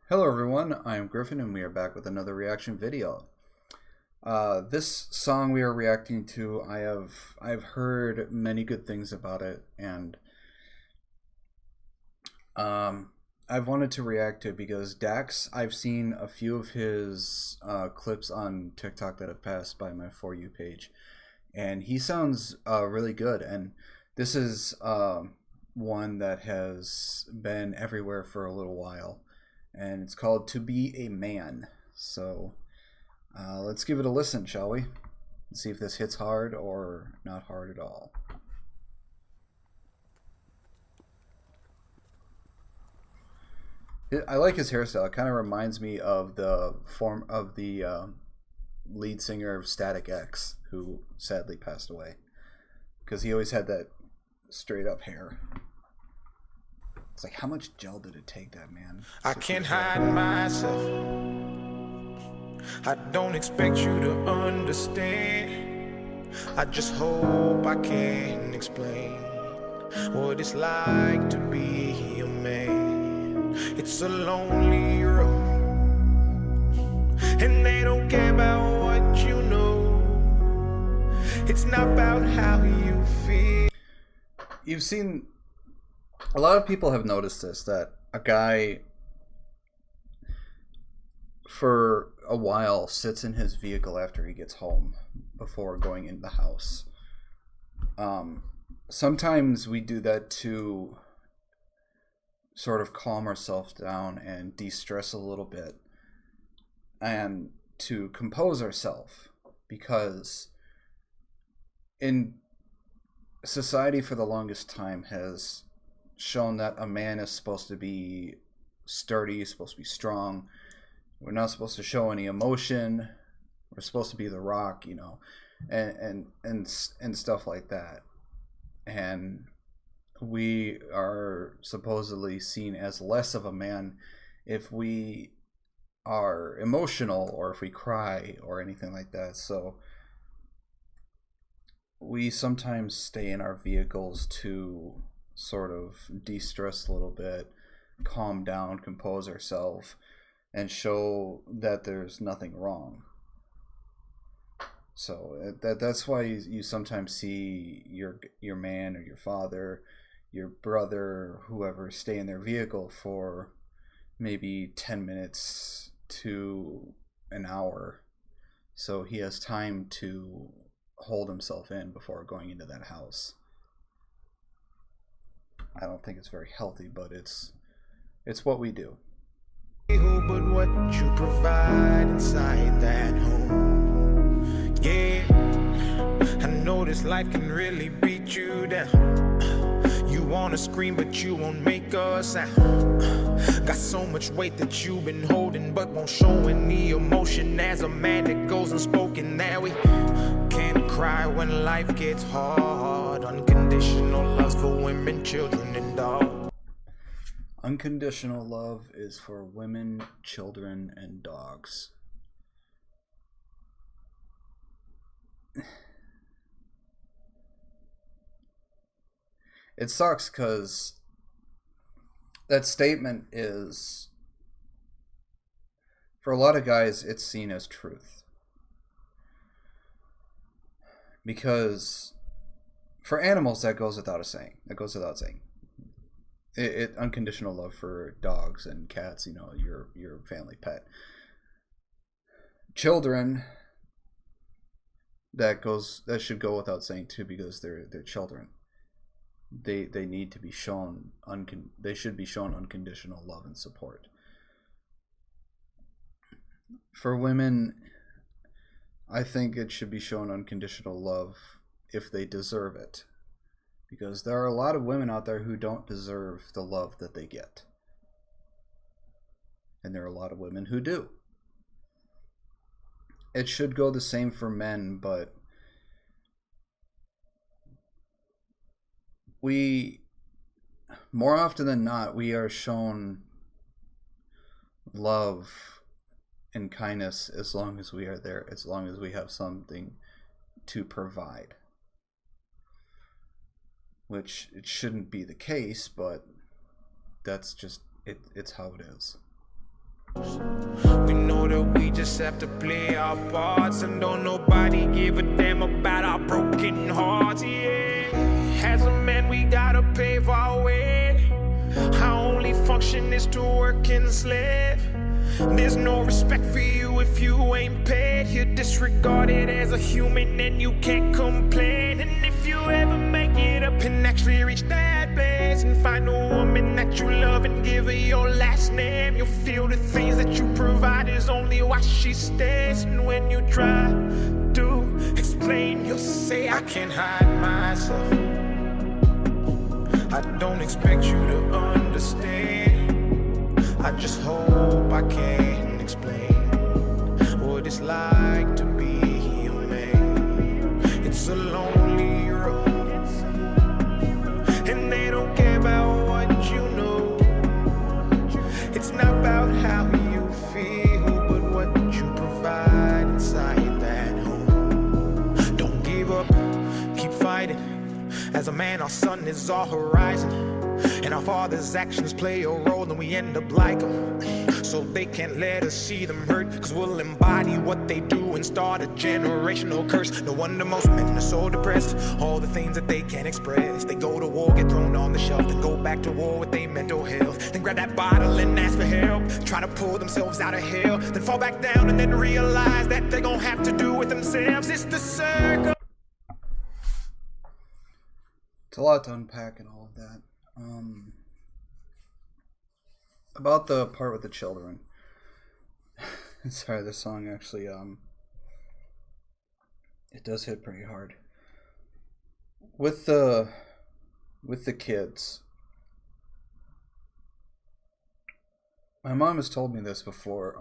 Hello everyone, I am Griffin and we are back with another reaction video. This song we are reacting to, I've heard many good things about it, and I've wanted to react to it because Dax, I've seen a few of his clips on TikTok that have passed by my For You page, and he sounds really good, and this is one that has been everywhere for a little while, and it's called To Be a Man. So let's give it a listen, shall we? See if this hits hard or not hard at all. I like his hairstyle. It kind of reminds me of the form of the lead singer of Static X, who sadly passed away, because he always had that straight up hair. It's like, how much gel did it take that man? I can't hide myself. I don't expect you to understand. I just hope I can explain what it's like to be a man. It's a lonely road, and they don't care about what you know. It's not about how you feel. You've seen, a lot of people have noticed this, that a guy for a while sits in his vehicle after he gets home before going in the house. Sometimes we do that to sort of calm ourselves down and de-stress a little bit and to compose ourselves, because in society for the longest time has shown that a man is supposed to be sturdy, supposed to be strong. We're not supposed to show any emotion. We're supposed to be the Rock, you know, and stuff like that. And we are supposedly seen as less of a man if we are emotional or if we cry or anything like that. So we sometimes stay in our vehicles to sort of de-stress a little bit, calm down, compose ourselves, and show that there's nothing wrong. So that's why you sometimes see your man or your father, your brother, whoever, stay in their vehicle for maybe 10 minutes to an hour, so he has time to hold himself in before going into that house. I don't think it's very healthy, but it's what we do. But what you provide inside that home, yeah. I know this life can really beat you down. You wanna scream but you won't make a sound. Got so much weight that you've been holding but won't show any emotion. As a man that goes unspoken, that we can't cry when life gets hard. Unconditional love for women, children, and dogs. Unconditional love is for women, children, and dogs. It sucks because that statement is, for a lot of guys, it's seen as truth. Because for animals, that goes without saying. Unconditional love for dogs and cats, you know, your family pet. Children, that should go without saying too, because they're children. They need to be shown they should be shown unconditional love and support. For women, I think it should be shown unconditional love if they deserve it, because there are a lot of women out there who don't deserve the love that they get, and there are a lot of women who do. It should go the same for men, but more often than not, we are shown love and kindness as long as we are there, as long as we have something to provide. Which it shouldn't be the case, but that's just it's how it is. We know that we just have to play our parts, and don't nobody give a damn about our broken hearts, yeah. As a man, we gotta pave our way. Our only function is to work and slave. There's no respect for you if you ain't paid. You're disregarded as a human and you can't complain. And if you ever make it up and actually reach that place and find a woman that you love and give her your last name, you'll feel the things that you provide is only why she stays. And when you try to explain, you'll say, I can't hide myself. I don't expect you to understand. I just hope I can explain what it's like to be a man. It's a lonely road, and they don't care about what you know. It's not about how you feel, but what you provide inside that home. Don't give up, keep fighting. As a man, our sun is our horizon, and our father's actions play a role, and we end up like them. So they can't let us see them hurt, cause we'll embody what they do and start a generational curse. No wonder most men are so depressed, all the things that they can't express. They go to war, get thrown on the shelf, then go back to war with their mental health. Then grab that bottle and ask for help, try to pull themselves out of hell, then fall back down and then realize that they're gonna have to do it themselves. It's the circle. It's a lot to unpack and all of that. About the part with the children. Sorry, this song actually, it does hit pretty hard. With the kids. My mom has told me this before.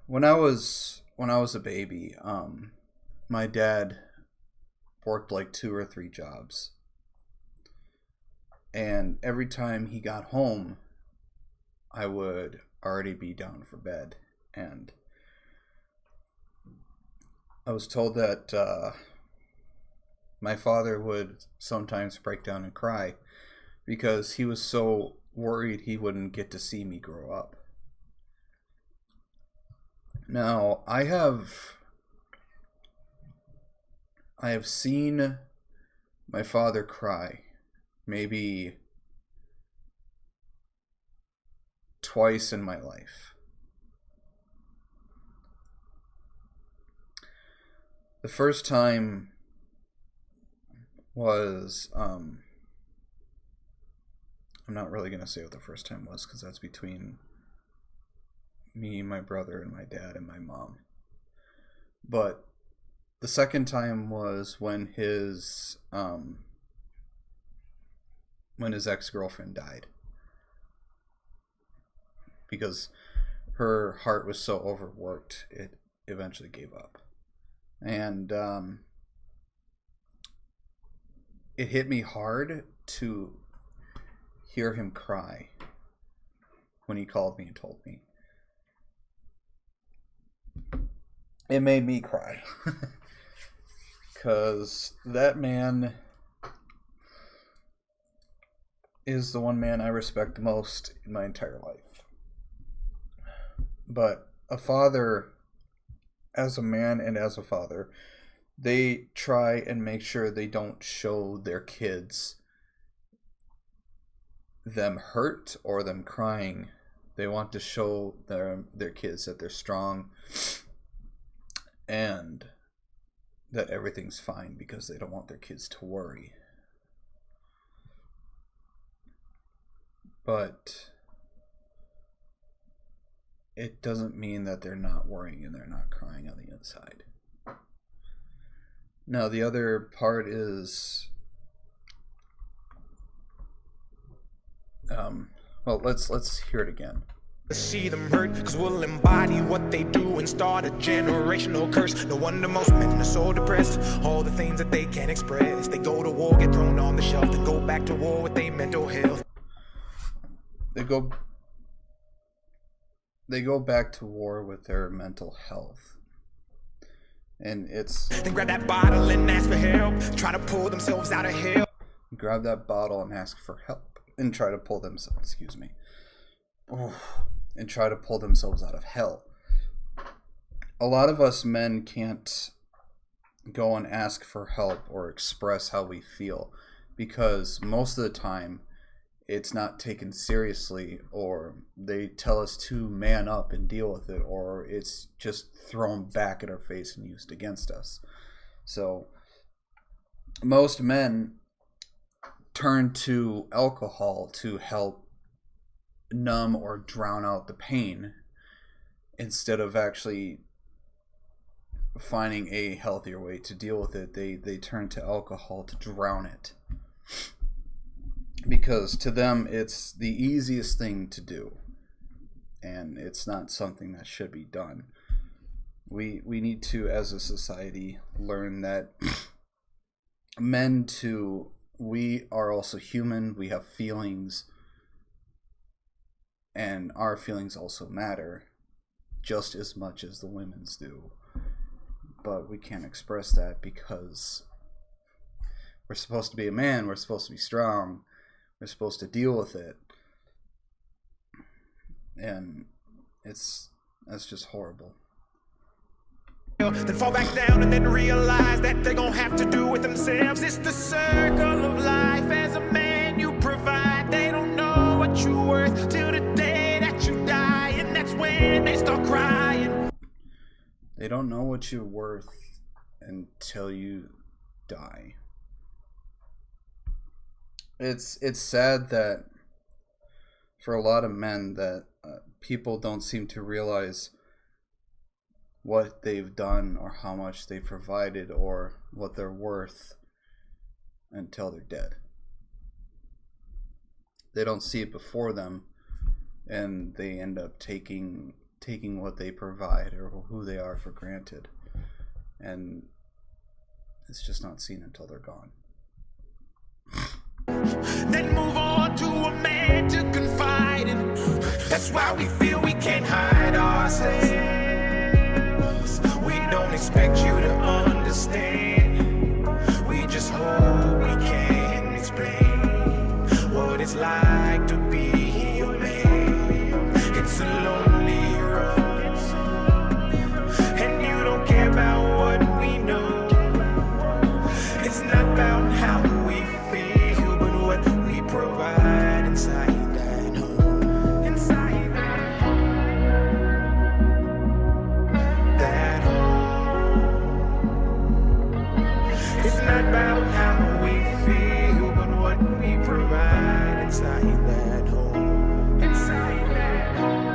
When I was a baby, my dad worked like 2 or 3 jobs. And every time he got home, I would already be down for bed. And I was told that my father would sometimes break down and cry because he was so worried he wouldn't get to see me grow up. Now, I have seen my father cry maybe twice in my life. The first time was, I'm not really going to say what the first time was because that's between me, my brother, and my dad and my mom. But the second time was when his ex-girlfriend died, because her heart was so overworked it eventually gave up. And it hit me hard to hear him cry when he called me and told me. It made me cry. Because that man is the one man I respect the most in my entire life. But a father, as a man and as a father, they try and make sure they don't show their kids them hurt or them crying. They want to show their kids that they're strong and that everything's fine, because they don't want their kids to worry. But it doesn't mean that they're not worrying and they're not crying on the inside. Now, the other part is, well, let's hear it again. See them hurt, cause we'll embody what they do and start a generational curse. No wonder most men are so depressed, all the things that they can't express. They go to war, get thrown on the shelf, then go back to war with their mental health. They go back to war with their mental health. And it's, then grab that bottle and ask for help, try to pull themselves out of hell. Grab that bottle and ask for help. and try to pull themselves, excuse me, and try to pull themselves out of hell. A lot of us men can't go and ask for help or express how we feel because most of the time it's not taken seriously, or they tell us to man up and deal with it, or it's just thrown back at our face and used against us. So most men turn to alcohol to help numb or drown out the pain instead of actually finding a healthier way to deal with it. They turn to alcohol to drown it, because to them it's the easiest thing to do, and it's not something that should be done. We need to, as a society, learn that men too, we are also human. We have feelings, and our feelings also matter just as much as the women's do. But we can't express that because we're supposed to be a man, we're supposed to be strong, we're supposed to deal with it. And that's just horrible. Then fall back down and then realize that they're gonna have to do it themselves. It's the circle of life. As a man you provide. They don't know what you're worth till the day that you die, and that's when they start crying. They don't know what you're worth until you die. It's sad that for a lot of men that people don't seem to realize what they've done or how much they've provided or what they're worth until they're dead. They don't see it before them, and they end up taking what they provide or who they are for granted, and it's just not seen until they're gone. Then move on to a man to confide in. That's why we feel we can't hide ourselves. We don't expect you to understand. We just hope we can explain what it's like to be a man. It's a lonely road, and you don't care about what we know. It's not about how we feel, but what we provide inside that home. Inside that home. It's not about how we feel, but what we provide inside that home. Inside that home.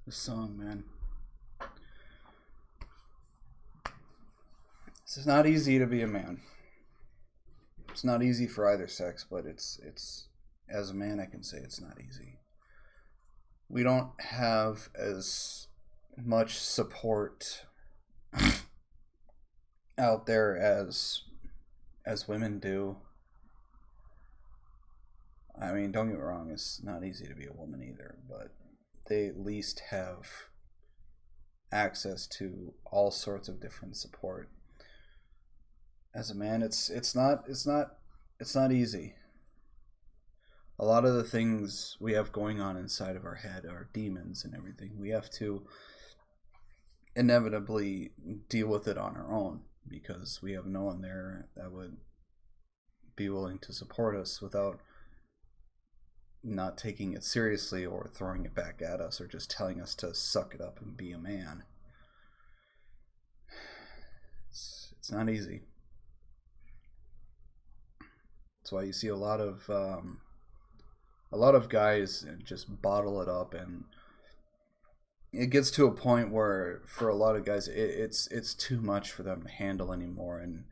This song, man. It's not easy to be a man. It's not easy for either sex, but it's as a man I can say it's not easy. We don't have as much support out there as women do. I mean, don't get me wrong, it's not easy to be a woman either, but they at least have access to all sorts of different support. As a man, it's not easy. A lot of the things we have going on inside of our head are demons and everything. We have to inevitably deal with it on our own because we have no one there that would be willing to support us without not taking it seriously or throwing it back at us or just telling us to suck it up and be a man. It's not easy. That's why you see a lot of guys just bottle it up, and it gets to a point where for a lot of guys it's too much for them to handle anymore, and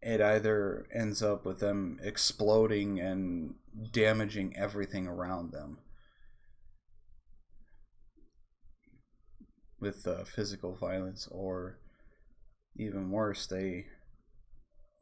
it either ends up with them exploding and damaging everything around them with physical violence, or even worse, they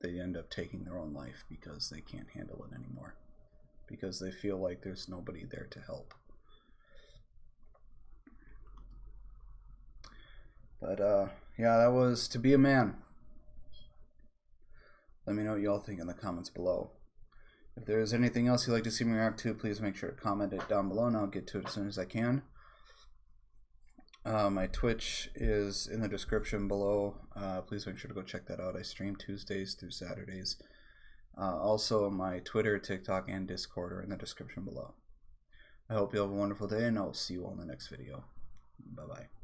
they end up taking their own life because they can't handle it anymore, because they feel like there's nobody there to help. But yeah, that was To Be a Man. Let me know what y'all think in the comments below. If there's anything else you'd like to see me react to, please make sure to comment it down below, and I'll get to it as soon as I can. My Twitch is in the description below. Please make sure to go check that out. I stream Tuesdays through Saturdays. Also, my Twitter, TikTok, and Discord are in the description below. I hope you have a wonderful day, and I'll see you all in the next video. Bye-bye.